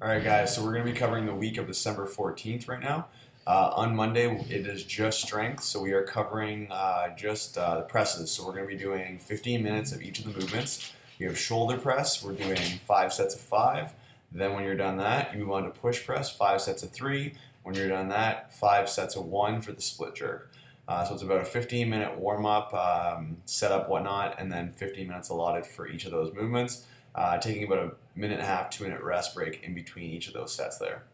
All right, guys, so we're going to be covering the week of December 14th right now. On Monday, it is just strength, so we are covering just the presses. So we're going to be doing 15 minutes of each of the movements. We have shoulder press, we're doing 5 sets of 5. Then when you're done that, you move on to push press, 5 sets of 3. When you're done that, 5 sets of 1 for the split jerk. So it's about a 15-minute warm-up, setup, whatnot, and then 15 minutes allotted for each of those movements. Taking about a minute and a half, 2-minute rest break in between each of those sets there.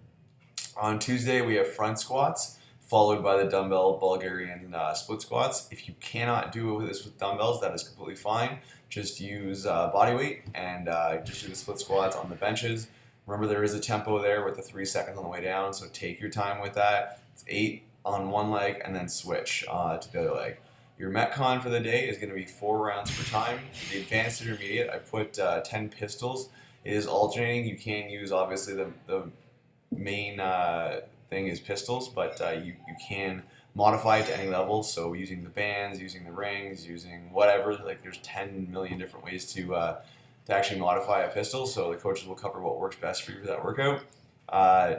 On Tuesday, we have front squats, followed by the dumbbell Bulgarian split squats. If you cannot do this with dumbbells, that is completely fine. Just use body weight and just do the split squats on the benches. Remember, there is a tempo there with the 3 seconds on the way down, so take your time with that. It's 8 on one leg and then switch to the other leg. Your Metcon for the day is going to be 4 rounds per time. For the advanced intermediate, I put 10 pistols. It is alternating. You can use, obviously, the main thing is pistols, but you can modify it to any level. So using the bands, using the rings, using whatever, like there's 10 million different ways to actually modify a pistol. So the coaches will cover what works best for you for that workout.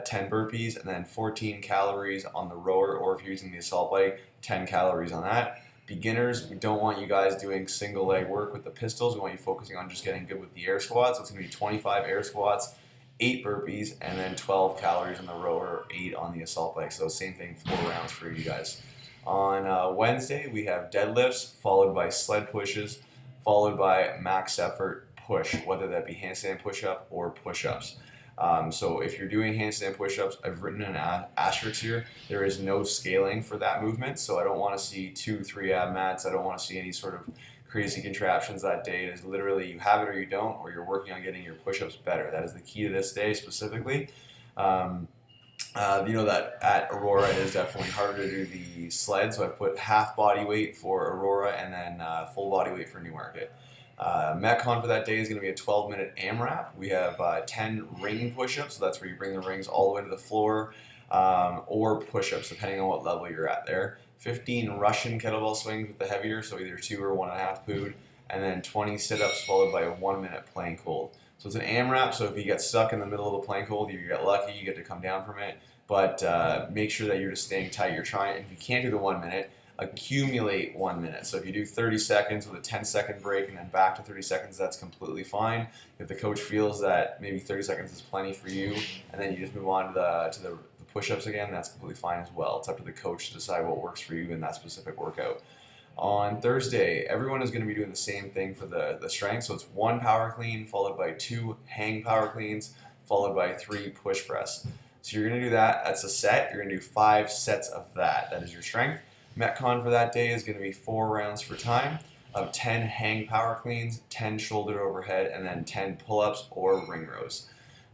10 burpees and then 14 calories on the rower, or if you're using the assault bike, 10 calories on that. Beginners, we don't want you guys doing single leg work with the pistols. We want you focusing on just getting good with the air squats. So it's going to be 25 air squats, 8 burpees, and then 12 calories on the rower, 8 on the assault bike. So same thing, 4 rounds for you guys. On Wednesday, we have deadlifts, followed by sled pushes, followed by max effort push, whether that be handstand push-up or push-ups. So if you're doing handstand push-ups, I've written an asterisk here. There is no scaling for that movement, so I don't want to see 2-3 ab mats. I don't want to see any sort of crazy contraptions that day. It is literally you have it or you don't, or you're working on getting your push-ups better. That is the key to this day specifically. You know that at Aurora it is definitely harder to do the sled, so I've put half body weight for Aurora and then full body weight for Newmarket. Metcon for that day is going to be a 12-minute AMRAP. We have 10 ring push-ups, so that's where you bring the rings all the way to the floor, or push-ups, depending on what level you're at there. 15 Russian kettlebell swings with the heavier, so either 2 or 1.5 pood, and then 20 sit-ups followed by a 1-minute plank hold. So it's an AMRAP, so if you get stuck in the middle of a plank hold, you get lucky, you get to come down from it, but make sure that you're just staying tight. You're trying, if you can't do the 1 minute, accumulate 1 minute. So if you do 30 seconds with a 10-second break and then back to 30 seconds, that's completely fine. If the coach feels that maybe 30 seconds is plenty for you, and then you just move on to the push-ups again, that's completely fine as well. It's up to the coach to decide what works for you in that specific workout. On Thursday, everyone is going to be doing the same thing for the strength. So it's 1 power clean followed by 2 hang power cleans followed by 3 push press. So you're going to do that. That's a set. You're going to do 5 sets of that. That is your strength. Metcon for that day is going to be 4 rounds for time of 10 hang power cleans, 10 shoulder overhead, and then 10 pull-ups or ring rows.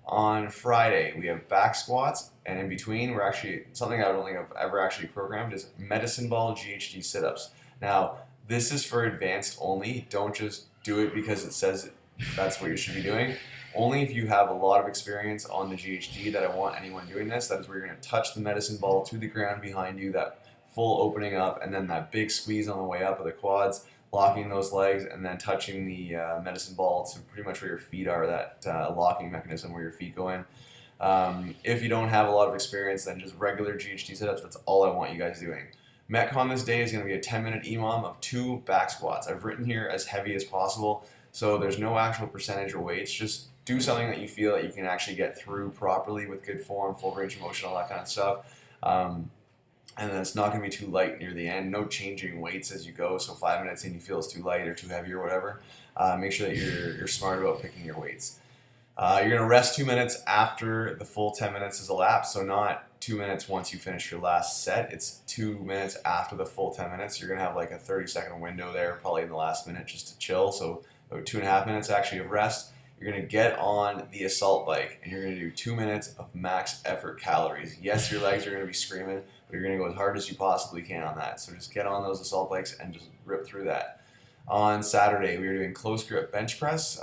On Friday, we have back squats, and in between, we're actually, something I don't think I've ever actually programmed is medicine ball GHD sit-ups. Now, this is for advanced only. Don't just do it because it says that's what you should be doing. Only if you have a lot of experience on the GHD that I want anyone doing this. That is where you're going to touch the medicine ball to the ground behind you, that full opening up, and then that big squeeze on the way up of the quads, locking those legs, and then touching the medicine ball to pretty much where your feet are, that locking mechanism where your feet go in. If you don't have a lot of experience, then just regular GHD sit-ups, that's all I want you guys doing. Metcon this day is going to be a 10-minute EMOM of 2 back squats. I've written here as heavy as possible, so there's no actual percentage or weights. Just do something that you feel that you can actually get through properly with good form, full range of motion, all that kind of stuff. And then it's not going to be too light near the end. No changing weights as you go. So 5 minutes in, you feel it's too light or too heavy or whatever. Make sure that you're smart about picking your weights. You're going to rest 2 minutes after the full 10 minutes is elapsed. So not 2 minutes once you finish your last set. It's 2 minutes after the full 10 minutes. You're going to have like a 30-second window there, probably in the last minute just to chill. So about 2.5 minutes actually of rest. You're going to get on the assault bike and you're going to do 2 minutes of max effort calories. Yes, your legs are going to be screaming, but you're going to go as hard as you possibly can on that. So just get on those assault bikes and just rip through that. On Saturday, we are doing close grip bench press,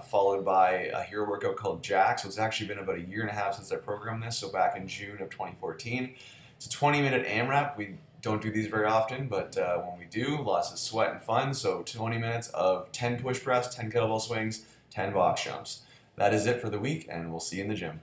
followed by a hero workout called Jack. So it's actually been about 1.5 years since I programmed this, so back in June of 2014. It's a 20-minute AMRAP. We don't do these very often, but when we do, lots of sweat and fun. So 20 minutes of 10 push press, 10 kettlebell swings, 10 box jumps. That is it for the week, and we'll see you in the gym.